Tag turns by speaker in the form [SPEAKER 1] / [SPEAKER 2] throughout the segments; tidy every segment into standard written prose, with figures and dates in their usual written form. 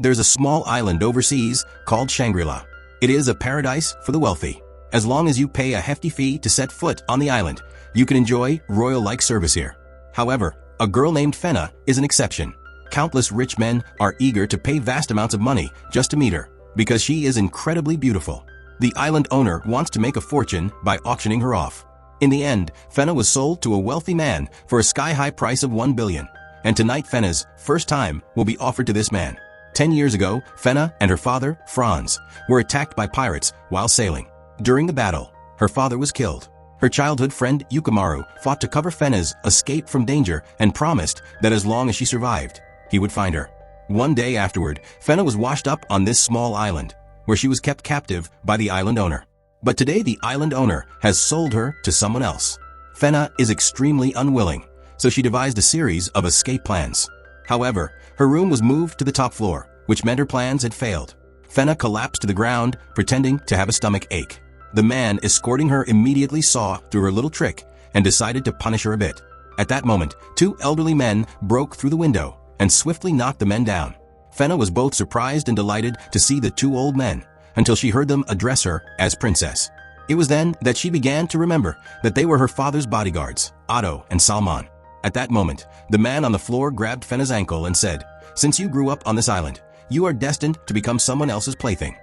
[SPEAKER 1] There's a small island overseas called Shangri-La. It is a paradise for the wealthy. As long as you pay a hefty fee to set foot on the island, you can enjoy royal-like service here. However, a girl named Fenna is an exception. Countless rich men are eager to pay vast amounts of money just to meet her, because she is incredibly beautiful. The island owner wants to make a fortune by auctioning her off. In the end, Fenna was sold to a wealthy man for a sky-high price of 1 billion. And tonight Fenna's first time will be offered to this man. 10 years ago, Fenna and her father, Franz, were attacked by pirates while sailing. During the battle, her father was killed. Her childhood friend Yukimaru fought to cover Fenna's escape from danger and promised that as long as she survived, he would find her. One day afterward, Fenna was washed up on this small island, where she was kept captive by the island owner. But today the island owner has sold her to someone else. Fenna is extremely unwilling, so she devised a series of escape plans. However, her room was moved to the top floor, which meant her plans had failed. Fenna collapsed to the ground, pretending to have a stomach ache. The man escorting her immediately saw through her little trick and decided to punish her a bit. At that moment, 2 elderly men broke through the window and swiftly knocked the men down. Fenna was both surprised and delighted to see the 2 old men, until she heard them address her as princess. It was then that she began to remember that they were her father's bodyguards, Otto and Salman. At that moment, the man on the floor grabbed Fenna's ankle and said, "Since you grew up on this island, you are destined to become someone else's plaything."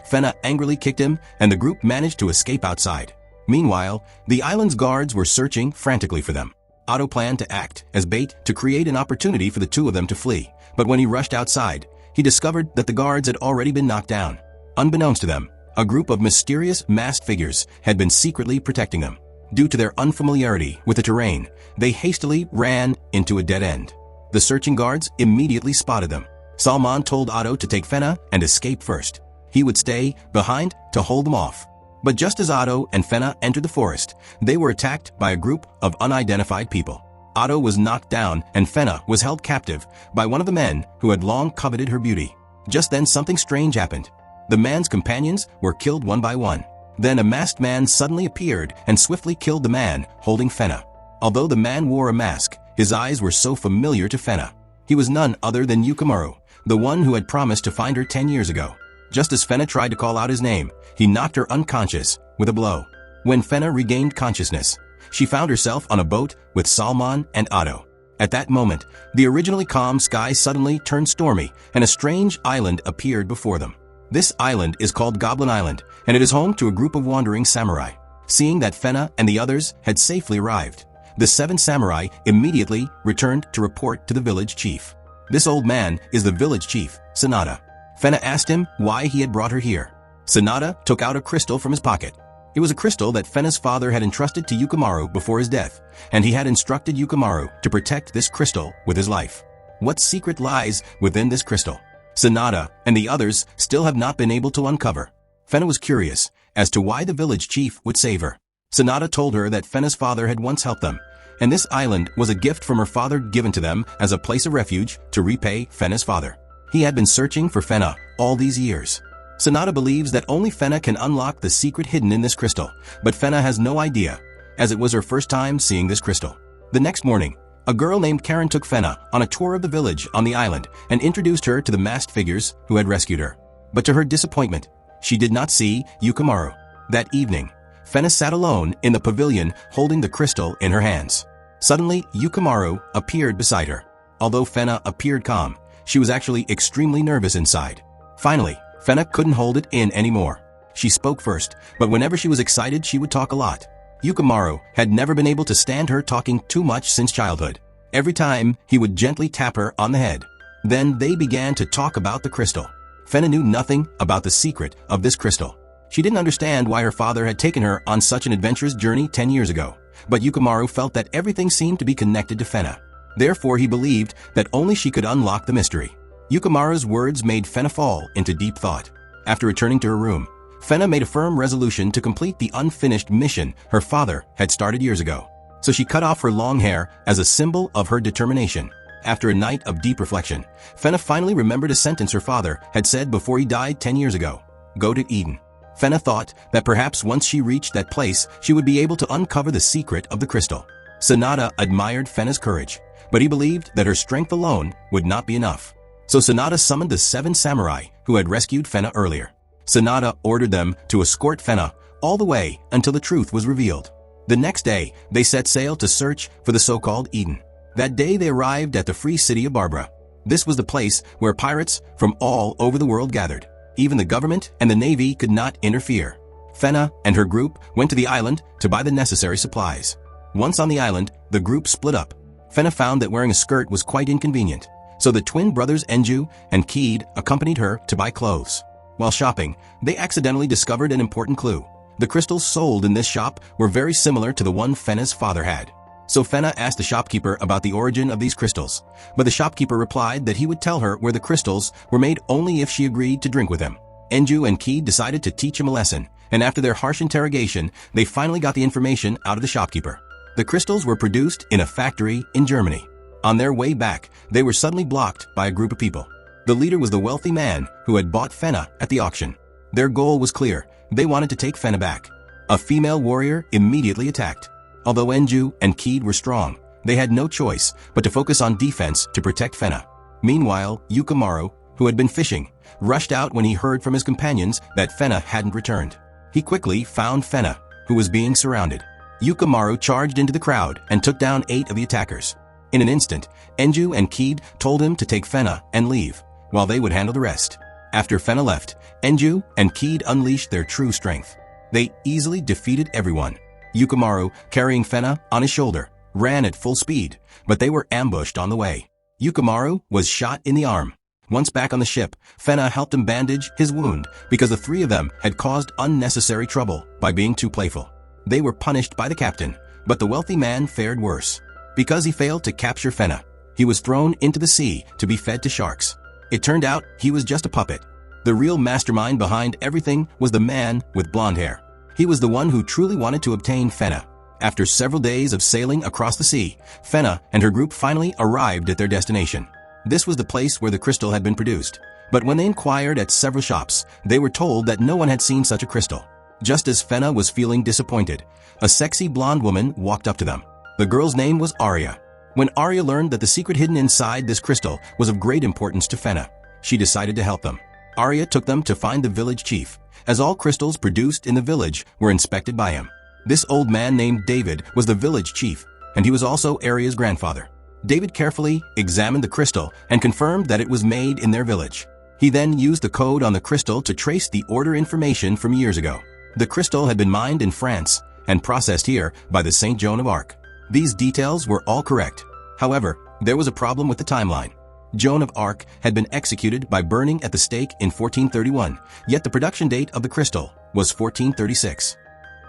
[SPEAKER 1] Fenna angrily kicked him, and the group managed to escape outside. Meanwhile, the island's guards were searching frantically for them. Otto planned to act as bait to create an opportunity for the 2 of them to flee, but when he rushed outside, he discovered that the guards had already been knocked down. Unbeknownst to them, a group of mysterious masked figures had been secretly protecting them. Due to their unfamiliarity with the terrain, they hastily ran into a dead end. The searching guards immediately spotted them. Salman told Otto to take Fenna and escape first. He would stay behind to hold them off. But just as Otto and Fenna entered the forest, they were attacked by a group of unidentified people. Otto was knocked down and Fenna was held captive by one of the men who had long coveted her beauty. Just then something strange happened. The man's companions were killed one by one. Then a masked man suddenly appeared and swiftly killed the man holding Fenna. Although the man wore a mask, his eyes were so familiar to Fenna. He was none other than Yukimaru, the one who had promised to find her 10 years ago. Just as Fenna tried to call out his name, he knocked her unconscious with a blow. When Fenna regained consciousness, she found herself on a boat with Salman and Otto. At that moment, the originally calm sky suddenly turned stormy and a strange island appeared before them. This island is called Goblin Island, and it is home to a group of wandering samurai. Seeing that Fenna and the others had safely arrived, the 7 samurai immediately returned to report to the village chief. This old man is the village chief, Sanada. Fenna asked him why he had brought her here. Sanada took out a crystal from his pocket. It was a crystal that Fenna's father had entrusted to Yukimaru before his death, and he had instructed Yukimaru to protect this crystal with his life. What secret lies within this crystal? Sanada and the others still have not been able to uncover. Fenna was curious as to why the village chief would save her. Sanada told her that Fenna's father had once helped them, and this island was a gift from her father given to them as a place of refuge to repay Fenna's father. He had been searching for Fenna all these years. Sanada believes that only Fenna can unlock the secret hidden in this crystal, but Fenna has no idea, as it was her first time seeing this crystal. The next morning, a girl named Karen took Fenna on a tour of the village on the island and introduced her to the masked figures who had rescued her. But to her disappointment, she did not see Yukimaru. That evening, Fenna sat alone in the pavilion holding the crystal in her hands. Suddenly, Yukimaru appeared beside her. Although Fenna appeared calm, she was actually extremely nervous inside. Finally, Fenna couldn't hold it in anymore. She spoke first, but whenever she was excited, she would talk a lot. Yukimaru had never been able to stand her talking too much since childhood. Every time, he would gently tap her on the head. Then they began to talk about the crystal. Fenna knew nothing about the secret of this crystal. She didn't understand why her father had taken her on such an adventurous journey 10 years ago. But Yukimaru felt that everything seemed to be connected to Fenna. Therefore, he believed that only she could unlock the mystery. Yukimaru's words made Fenna fall into deep thought. After returning to her room, Fenna made a firm resolution to complete the unfinished mission her father had started years ago. So she cut off her long hair as a symbol of her determination. After a night of deep reflection, Fenna finally remembered a sentence her father had said before he died 10 years ago. Go to Eden. Fenna thought that perhaps once she reached that place, she would be able to uncover the secret of the crystal. Sanada admired Fenna's courage, but he believed that her strength alone would not be enough. So Sanada summoned the 7 samurai who had rescued Fena earlier. Sanada ordered them to escort Fena all the way until the truth was revealed. The next day, they set sail to search for the so-called Eden. That day they arrived at the free city of Barbara. This was the place where pirates from all over the world gathered. Even the government and the navy could not interfere. Fena and her group went to the island to buy the necessary supplies. Once on the island, the group split up. Fena found that wearing a skirt was quite inconvenient, so the twin brothers Enju and Keed accompanied her to buy clothes. While shopping, they accidentally discovered an important clue. The crystals sold in this shop were very similar to the one Fena's father had. So Fena asked the shopkeeper about the origin of these crystals, but the shopkeeper replied that he would tell her where the crystals were made only if she agreed to drink with him. Enju and Keed decided to teach him a lesson, and after their harsh interrogation, they finally got the information out of the shopkeeper. The crystals were produced in a factory in Germany. On their way back, they were suddenly blocked by a group of people. The leader was the wealthy man who had bought Fena at the auction. Their goal was clear. They wanted to take Fena back. A female warrior immediately attacked. Although Enju and Keed were strong, they had no choice but to focus on defense to protect Fena. Meanwhile, Yukimaru, who had been fishing, rushed out when he heard from his companions that Fena hadn't returned. He quickly found Fena, who was being surrounded. Yukimaru charged into the crowd and took down 8 of the attackers. In an instant, Enju and Keed told him to take Fena and leave, while they would handle the rest. After Fena left, Enju and Keed unleashed their true strength. They easily defeated everyone. Yukimaru, carrying Fena on his shoulder, ran at full speed, but they were ambushed on the way. Yukimaru was shot in the arm. Once back on the ship, Fena helped him bandage his wound because the 3 of them had caused unnecessary trouble by being too playful. They were punished by the captain, but the wealthy man fared worse. Because he failed to capture Fena, he was thrown into the sea to be fed to sharks. It turned out he was just a puppet. The real mastermind behind everything was the man with blonde hair. He was the one who truly wanted to obtain Fena. After several days of sailing across the sea, Fena and her group finally arrived at their destination. This was the place where the crystal had been produced. But when they inquired at several shops, they were told that no one had seen such a crystal. Just as Fena was feeling disappointed, a sexy blonde woman walked up to them. The girl's name was Arya. When Arya learned that the secret hidden inside this crystal was of great importance to Fena, she decided to help them. Arya took them to find the village chief, as all crystals produced in the village were inspected by him. This old man named David was the village chief, and he was also Arya's grandfather. David carefully examined the crystal and confirmed that it was made in their village. He then used the code on the crystal to trace the order information from years ago. The crystal had been mined in France and processed here by the Saint Joan of Arc. These details were all correct. However, there was a problem with the timeline. Joan of Arc had been executed by burning at the stake in 1431, yet the production date of the crystal was 1436.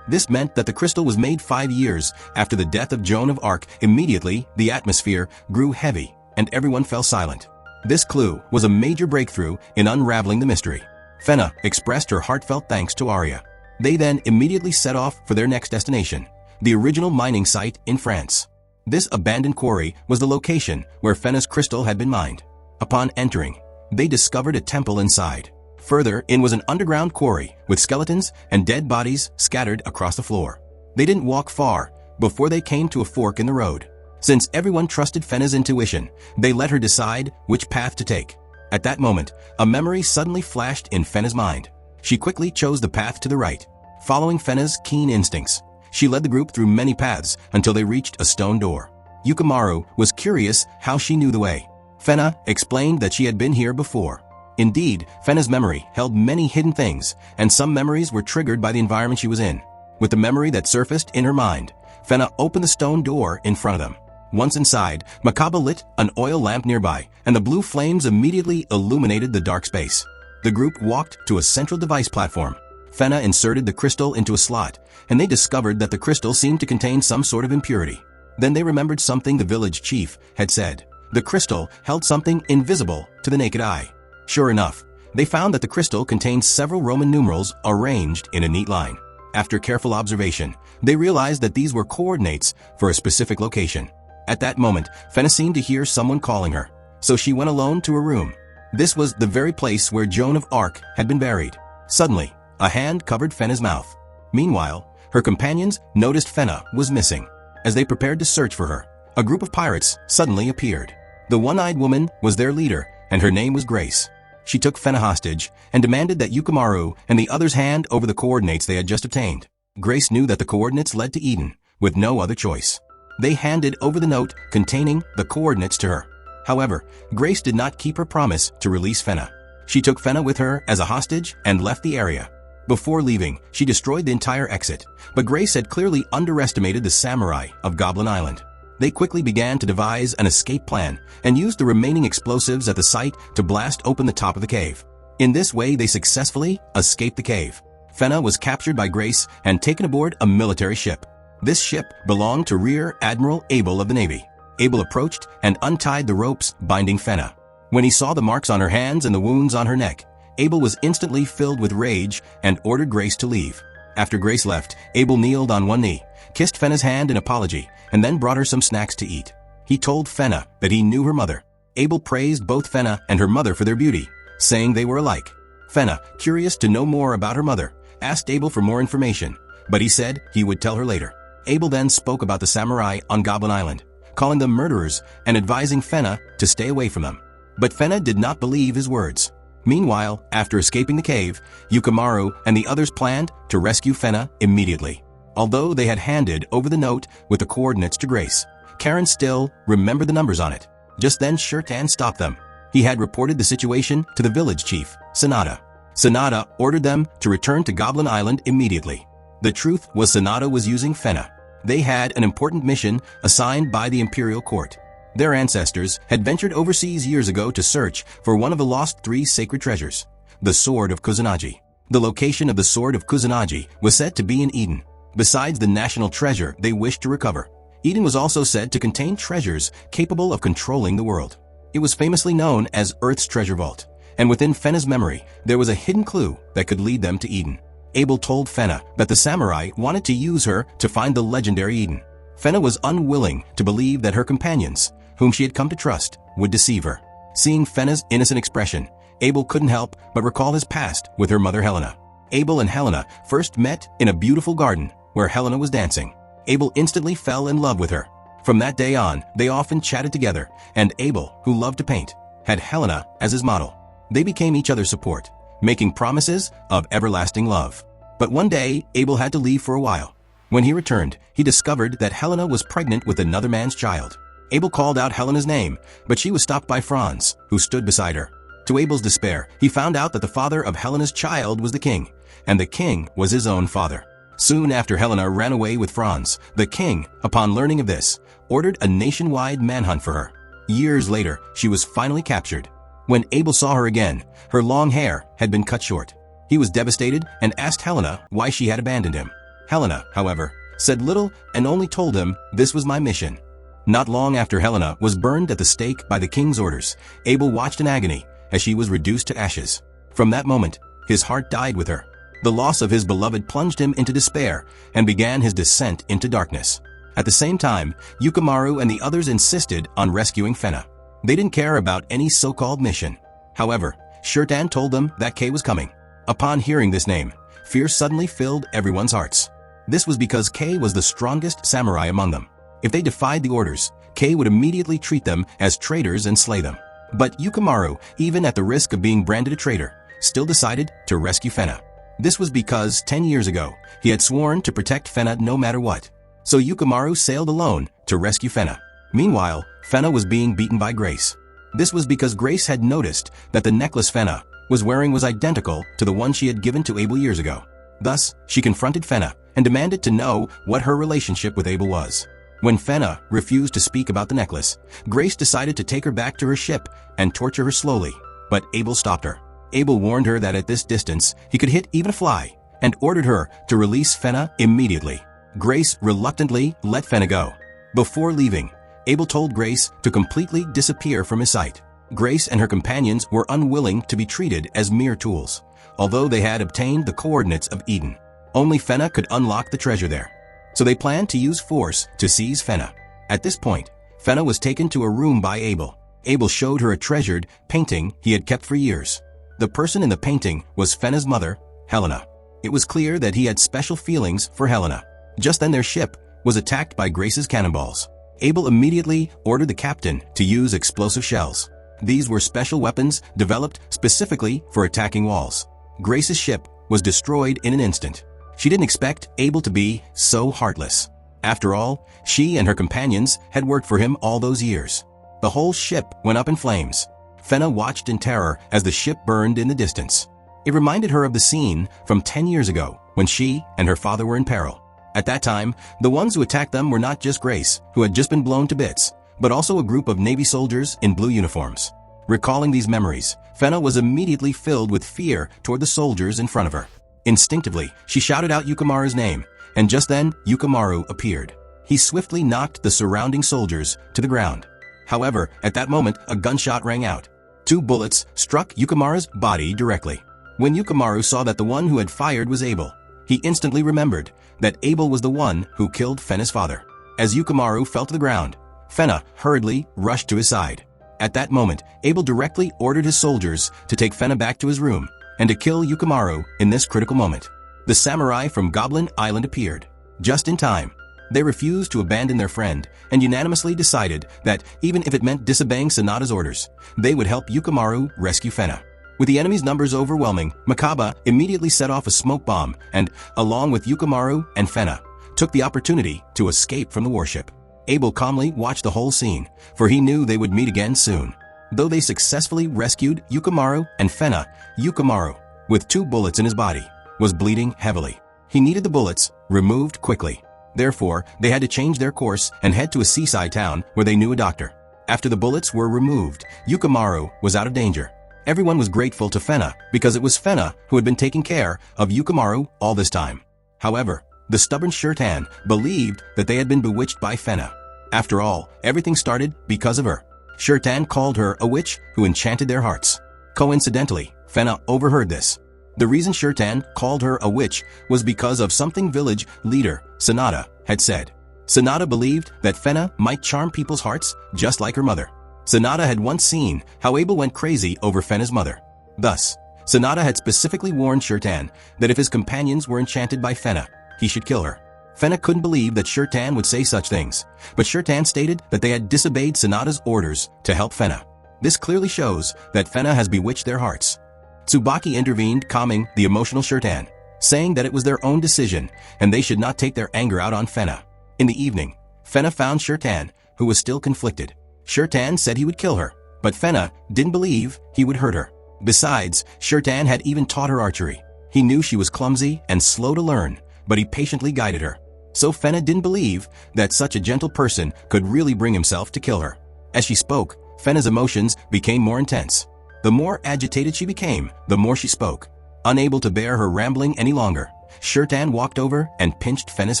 [SPEAKER 1] This meant that the crystal was made 5 years after the death of Joan of Arc. Immediately, the atmosphere grew heavy and everyone fell silent. This clue was a major breakthrough in unraveling the mystery. Fena expressed her heartfelt thanks to Arya. They then immediately set off for their next destination, the original mining site in France. This abandoned quarry was the location where Fena's crystal had been mined. Upon entering, they discovered a temple inside. Further in was an underground quarry with skeletons and dead bodies scattered across the floor. They didn't walk far before they came to a fork in the road. Since everyone trusted Fena's intuition, they let her decide which path to take. At that moment, a memory suddenly flashed in Fena's mind. She quickly chose the path to the right. Following Fena's keen instincts, she led the group through many paths until they reached a stone door. Yukimaru was curious how she knew the way. Fena explained that she had been here before. Indeed, Fena's memory held many hidden things, and some memories were triggered by the environment she was in. With the memory that surfaced in her mind, Fena opened the stone door in front of them. Once inside, Makaba lit an oil lamp nearby, and the blue flames immediately illuminated the dark space. The group walked to a central device platform. Fena inserted the crystal into a slot, and they discovered that the crystal seemed to contain some sort of impurity. Then they remembered something the village chief had said. The crystal held something invisible to the naked eye. Sure enough, they found that the crystal contained several Roman numerals arranged in a neat line. After careful observation, they realized that these were coordinates for a specific location. At that moment, Fena seemed to hear someone calling her, so she went alone to her room. This was the very place where Joan of Arc had been buried. Suddenly, a hand covered Fena's mouth. Meanwhile, her companions noticed Fena was missing. As they prepared to search for her, a group of pirates suddenly appeared. The one-eyed woman was their leader, and her name was Grace. She took Fenna hostage and demanded that Yukimaru and the others hand over the coordinates they had just obtained. Grace knew that the coordinates led to Eden, with no other choice. They handed over the note containing the coordinates to her. However, Grace did not keep her promise to release Fenna. She took Fenna with her as a hostage and left the area. Before leaving, she destroyed the entire exit, but Grace had clearly underestimated the samurai of Goblin Island. They quickly began to devise an escape plan and used the remaining explosives at the site to blast open the top of the cave. In this way, they successfully escaped the cave. Fenna was captured by Grace and taken aboard a military ship. This ship belonged to Rear Admiral Abel of the Navy. Abel approached and untied the ropes binding Fenna. When he saw the marks on her hands and the wounds on her neck, Abel was instantly filled with rage and ordered Grace to leave. After Grace left, Abel kneeled on one knee, kissed Fenna's hand in apology, and then brought her some snacks to eat. He told Fenna that he knew her mother. Abel praised both Fenna and her mother for their beauty, saying they were alike. Fenna, curious to know more about her mother, asked Abel for more information, but he said he would tell her later. Abel then spoke about the samurai on Goblin Island, calling them murderers and advising Fenna to stay away from them. But Fenna did not believe his words. Meanwhile, after escaping the cave, Yukimaru and the others planned to rescue Fenna immediately. Although they had handed over the note with the coordinates to Grace, Karen still remembered the numbers on it. Just then Shirtan stopped them. He had reported the situation to the village chief, Sanada. Sanada ordered them to return to Goblin Island immediately. The truth was Sanada was using Fenna. They had an important mission assigned by the imperial court. Their ancestors had ventured overseas years ago to search for one of the lost 3 sacred treasures, the Sword of Kusanagi. The location of the Sword of Kusanagi was said to be in Eden. Besides the national treasure they wished to recover, Eden was also said to contain treasures capable of controlling the world. It was famously known as Earth's Treasure Vault, and within Fenna's memory, there was a hidden clue that could lead them to Eden. Abel told Fenna that the samurai wanted to use her to find the legendary Eden. Fenna was unwilling to believe that her companions, whom she had come to trust, would deceive her. Seeing Fenna's innocent expression, Abel couldn't help but recall his past with her mother Helena. Abel and Helena first met in a beautiful garden where Helena was dancing. Abel instantly fell in love with her. From that day on, they often chatted together, and Abel, who loved to paint, had Helena as his model. They became each other's support, making promises of everlasting love. But one day, Abel had to leave for a while. When he returned, he discovered that Helena was pregnant with another man's child. Abel called out Helena's name, but she was stopped by Franz, who stood beside her. To Abel's despair, he found out that the father of Helena's child was the king, and the king was his own father. Soon after Helena ran away with Franz, the king, upon learning of this, ordered a nationwide manhunt for her. Years later, she was finally captured. When Abel saw her again, her long hair had been cut short. He was devastated and asked Helena why she had abandoned him. Helena, however, said little and only told him this was my mission. Not long after Helena was burned at the stake by the king's orders, Abel watched in agony as she was reduced to ashes. From that moment, his heart died with her. The loss of his beloved plunged him into despair and began his descent into darkness. At the same time, Yukimaru and the others insisted on rescuing Fenna. They didn't care about any so-called mission. However, Shirtan told them that Kay was coming. Upon hearing this name, fear suddenly filled everyone's hearts. This was because Kay was the strongest samurai among them. If they defied the orders, Kay would immediately treat them as traitors and slay them. But Yukimaru, even at the risk of being branded a traitor, still decided to rescue Fenna. This was because 10 years ago, he had sworn to protect Fenna no matter what. So Yukimaru sailed alone to rescue Fenna. Meanwhile, Fenna was being beaten by Grace. This was because Grace had noticed that the necklace Fenna was wearing was identical to the one she had given to Abel years ago. Thus, she confronted Fenna and demanded to know what her relationship with Abel was. When Fenna refused to speak about the necklace, Grace decided to take her back to her ship and torture her slowly, but Abel stopped her. Abel warned her that at this distance, he could hit even a fly, and ordered her to release Fenna immediately. Grace reluctantly let Fenna go. Before leaving, Abel told Grace to completely disappear from his sight. Grace and her companions were unwilling to be treated as mere tools, although they had obtained the coordinates of Eden. Only Fenna could unlock the treasure there. So they planned to use force to seize Fenna. At this point, Fenna was taken to a room by Abel. Abel showed her a treasured painting he had kept for years. The person in the painting was Fenna's mother, Helena. It was clear that he had special feelings for Helena. Just then their ship was attacked by Grace's cannonballs. Abel immediately ordered the captain to use explosive shells. These were special weapons developed specifically for attacking walls. Grace's ship was destroyed in an instant. She didn't expect Abel to be so heartless. After all, she and her companions had worked for him all those years. The whole ship went up in flames. Fenna watched in terror as the ship burned in the distance. It reminded her of the scene from 10 years ago when she and her father were in peril. At that time, the ones who attacked them were not just Grace, who had just been blown to bits, but also a group of Navy soldiers in blue uniforms. Recalling these memories, Fenna was immediately filled with fear toward the soldiers in front of her. Instinctively, she shouted out Yukimaru's name, and just then Yukimaru appeared. He swiftly knocked the surrounding soldiers to the ground. However, at that moment, a gunshot rang out. 2 bullets struck Yukimaru's body directly. When Yukimaru saw that the one who had fired was Abel, he instantly remembered that Abel was the one who killed Fenna's father. As Yukimaru fell to the ground, Fenna hurriedly rushed to his side. At that moment, Abel directly ordered his soldiers to take Fenna back to his room and to kill Yukimaru in this critical moment. The samurai from Goblin Island appeared, just in time. They refused to abandon their friend and unanimously decided that even if it meant disobeying Sanada's orders, they would help Yukimaru rescue Fenna. With the enemy's numbers overwhelming, Makaba immediately set off a smoke bomb and, along with Yukimaru and Fenna, took the opportunity to escape from the warship. Abel calmly watched the whole scene, for he knew they would meet again soon. Though they successfully rescued Yukimaru and Fenna, Yukimaru, with 2 bullets in his body, was bleeding heavily. He needed the bullets removed quickly. Therefore, they had to change their course and head to a seaside town where they knew a doctor. After the bullets were removed, Yukimaru was out of danger. Everyone was grateful to Fenna because it was Fenna who had been taking care of Yukimaru all this time. However, the stubborn Shirtan believed that they had been bewitched by Fenna. After all, everything started because of her. Shirtan called her a witch who enchanted their hearts. Coincidentally, Fenna overheard this. The reason Shirtan called her a witch was because of something village leader Sanada had said. Sanada believed that Fenna might charm people's hearts just like her mother. Sanada had once seen how Abel went crazy over Fenna's mother. Thus, Sanada had specifically warned Shirtan that if his companions were enchanted by Fenna, he should kill her. Fenna couldn't believe that Shirtan would say such things, but Shirtan stated that they had disobeyed Sanada's orders to help Fenna. This clearly shows that Fenna has bewitched their hearts. Tsubaki intervened, calming the emotional Shirtan, saying that it was their own decision and they should not take their anger out on Fenna. In the evening, Fenna found Shirtan, who was still conflicted. Shirtan said he would kill her, but Fenna didn't believe he would hurt her. Besides, Shirtan had even taught her archery. He knew she was clumsy and slow to learn, but he patiently guided her. So Fenna didn't believe that such a gentle person could really bring himself to kill her. As she spoke, Fenna's emotions became more intense. The more agitated she became, the more she spoke. Unable to bear her rambling any longer, Shirtan walked over and pinched Fenna's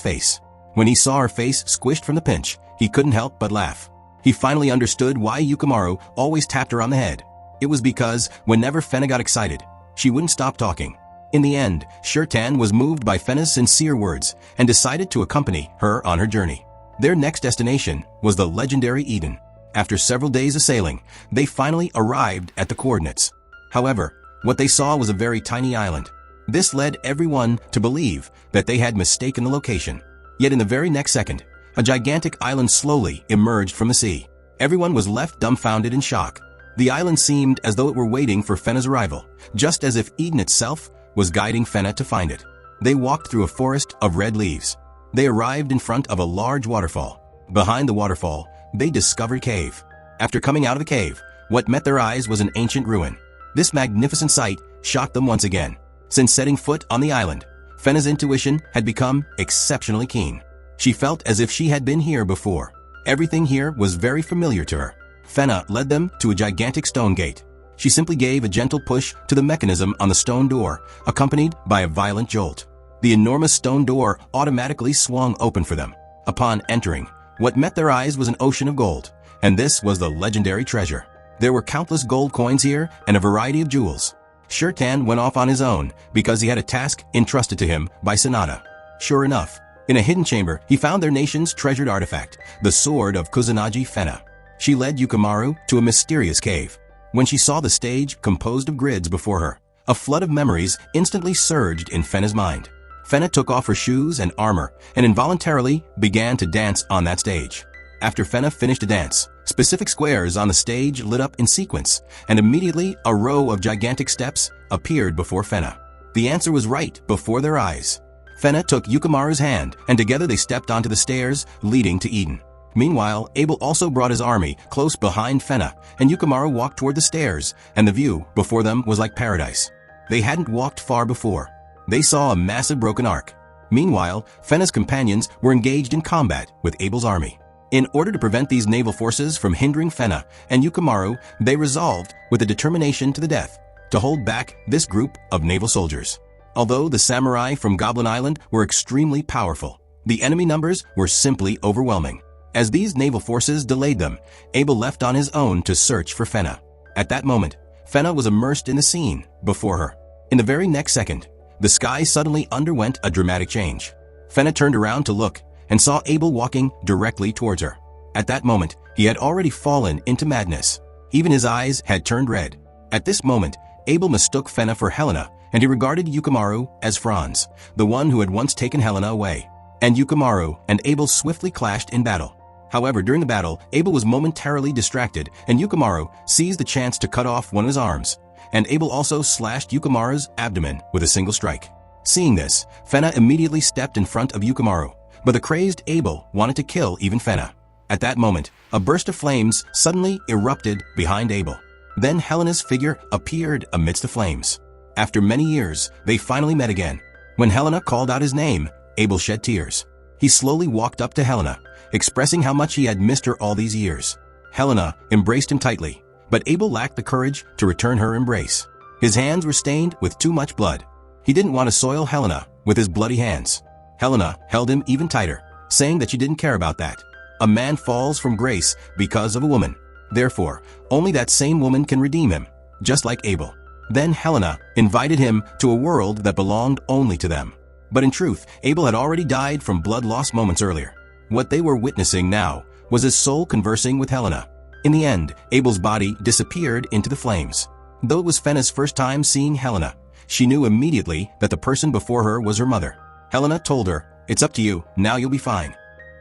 [SPEAKER 1] face. When he saw her face squished from the pinch, he couldn't help but laugh. He finally understood why Yukimaru always tapped her on the head. It was because whenever Fenna got excited, she wouldn't stop talking. In the end, Shirtan was moved by Fenna's sincere words and decided to accompany her on her journey. Their next destination was the legendary Eden. After several days of sailing, they finally arrived at the coordinates. However, what they saw was a very tiny island. This led everyone to believe that they had mistaken the location. Yet in the very next second, a gigantic island slowly emerged from the sea. Everyone was left dumbfounded in shock. The island seemed as though it were waiting for Fenna's arrival, just as if Eden itself was guiding Fenna to find it. They walked through a forest of red leaves. They arrived in front of a large waterfall. Behind the waterfall, they discovered a cave. After coming out of the cave, what met their eyes was an ancient ruin. This magnificent sight shocked them once again. Since setting foot on the island, Fenna's intuition had become exceptionally keen. She felt as if she had been here before. Everything here was very familiar to her. Fenna led them to a gigantic stone gate. She simply gave a gentle push to the mechanism on the stone door, accompanied by a violent jolt. The enormous stone door automatically swung open for them. Upon entering, what met their eyes was an ocean of gold, and this was the legendary treasure. There were countless gold coins here and a variety of jewels. Shirtan went off on his own because he had a task entrusted to him by Sanada. Sure enough, in a hidden chamber, he found their nation's treasured artifact, the sword of Kusanagi Fenna. She led Yukimaru to a mysterious cave. When she saw the stage composed of grids before her, a flood of memories instantly surged in Fenna's mind. Fenna took off her shoes and armor and involuntarily began to dance on that stage. After Fena finished a dance, specific squares on the stage lit up in sequence, and immediately a row of gigantic steps appeared before Fena. The answer was right before their eyes. Fena took Yukimaru's hand, and together they stepped onto the stairs leading to Eden. Meanwhile, Abel also brought his army close behind Fena, and Yukimaru walked toward the stairs, and the view before them was like paradise. They hadn't walked far before. They saw a massive broken ark. Meanwhile, Fena's companions were engaged in combat with Abel's army. In order to prevent these naval forces from hindering Fena and Yukimaru, they resolved, with a determination to the death, to hold back this group of naval soldiers. Although the samurai from Goblin Island were extremely powerful, the enemy numbers were simply overwhelming. As these naval forces delayed them, Abel left on his own to search for Fena. At that moment, Fena was immersed in the scene before her. In the very next second, the sky suddenly underwent a dramatic change. Fena turned around to look and saw Abel walking directly towards her. At that moment, he had already fallen into madness. Even his eyes had turned red. At this moment, Abel mistook Fena for Helena, and he regarded Yukimaru as Franz, the one who had once taken Helena away. And Yukimaru and Abel swiftly clashed in battle. However, during the battle, Abel was momentarily distracted, and Yukimaru seized the chance to cut off one of his arms. And Abel also slashed Yukimaru's abdomen with a single strike. Seeing this, Fena immediately stepped in front of Yukimaru, but the crazed Abel wanted to kill even Fena. At that moment, a burst of flames suddenly erupted behind Abel. Then Helena's figure appeared amidst the flames. After many years, they finally met again. When Helena called out his name, Abel shed tears. He slowly walked up to Helena, expressing how much he had missed her all these years. Helena embraced him tightly, but Abel lacked the courage to return her embrace. His hands were stained with too much blood. He didn't want to soil Helena with his bloody hands. Helena held him even tighter, saying that she didn't care about that. A man falls from grace because of a woman. Therefore, only that same woman can redeem him, just like Abel. Then Helena invited him to a world that belonged only to them. But in truth, Abel had already died from blood loss moments earlier. What they were witnessing now was his soul conversing with Helena. In the end, Abel's body disappeared into the flames. Though it was Fena's first time seeing Helena, she knew immediately that the person before her was her mother. Helena told her, "It's up to you, now you'll be fine."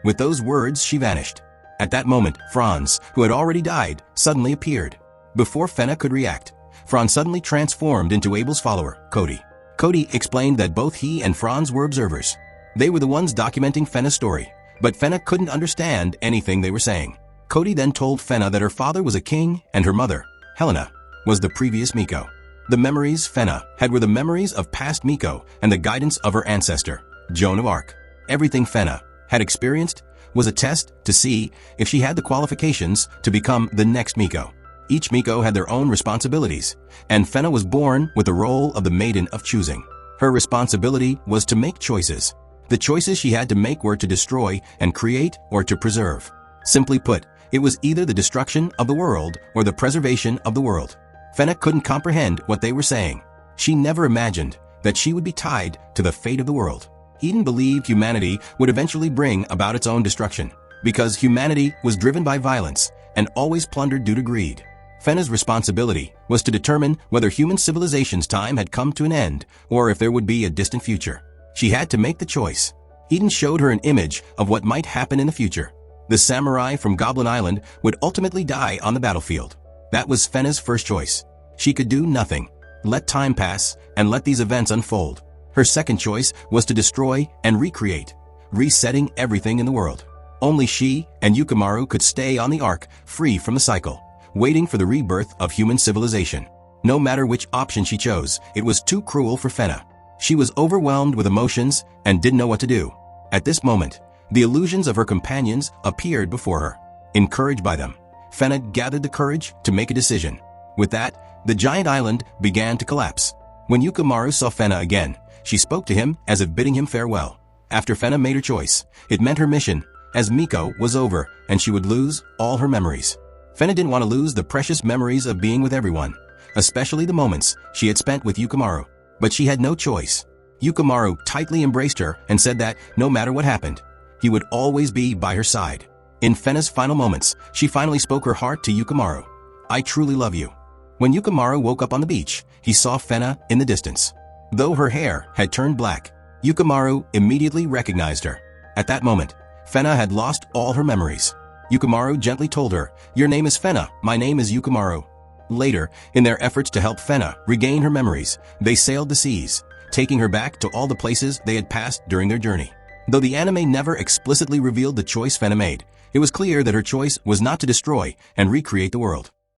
[SPEAKER 1] With those words, she vanished. At that moment, Franz, who had already died, suddenly appeared. Before Fena could react, Franz suddenly transformed into Abel's follower, Cody. Cody explained that both he and Franz were observers. They were the ones documenting Fena's story, but Fena couldn't understand anything they were saying. Cody then told Fena that her father was a king and her mother, Helena, was the previous Miko. The memories Fena had were the memories of past Miko and the guidance of her ancestor, Joan of Arc. Everything Fena had experienced was a test to see if she had the qualifications to become the next Miko. Each Miko had their own responsibilities, and Fena was born with the role of the Maiden of Choosing. Her responsibility was to make choices. The choices she had to make were to destroy and create or to preserve. Simply put, it was either the destruction of the world or the preservation of the world. Fena couldn't comprehend what they were saying. She never imagined that she would be tied to the fate of the world. Eden believed humanity would eventually bring about its own destruction, because humanity was driven by violence and always plundered due to greed. Fena's responsibility was to determine whether human civilization's time had come to an end or if there would be a distant future. She had to make the choice. Eden showed her an image of what might happen in the future. The samurai from Goblin Island would ultimately die on the battlefield. That was Fena's first choice. She could do nothing, let time pass, and let these events unfold. Her second choice was to destroy and recreate, resetting everything in the world. Only she and Yukimaru could stay on the Ark, free from the cycle, waiting for the rebirth of human civilization. No matter which option she chose, it was too cruel for Fena. She was overwhelmed with emotions and didn't know what to do. At this moment, the illusions of her companions appeared before her. Encouraged by them, Fena gathered the courage to make a decision. With that, the giant island began to collapse. When Yukimaru saw Fena again, she spoke to him as if bidding him farewell. After Fena made her choice, it meant her mission as Miko was over and she would lose all her memories. Fena didn't want to lose the precious memories of being with everyone, especially the moments she had spent with Yukimaru. But she had no choice. Yukimaru tightly embraced her and said that, no matter what happened, he would always be by her side. In Fena's final moments, she finally spoke her heart to Yukimaru. "I truly love you." When Yukimaru woke up on the beach, he saw Fena in the distance. Though her hair had turned black, Yukimaru immediately recognized her. At that moment, Fena had lost all her memories. Yukimaru gently told her, "Your name is Fena, my name is Yukimaru." Later, in their efforts to help Fena regain her memories, they sailed the seas, taking her back to all the places they had passed during their journey. Though the anime never explicitly revealed the choice Fena made, it was clear that her choice was not to destroy and recreate the world.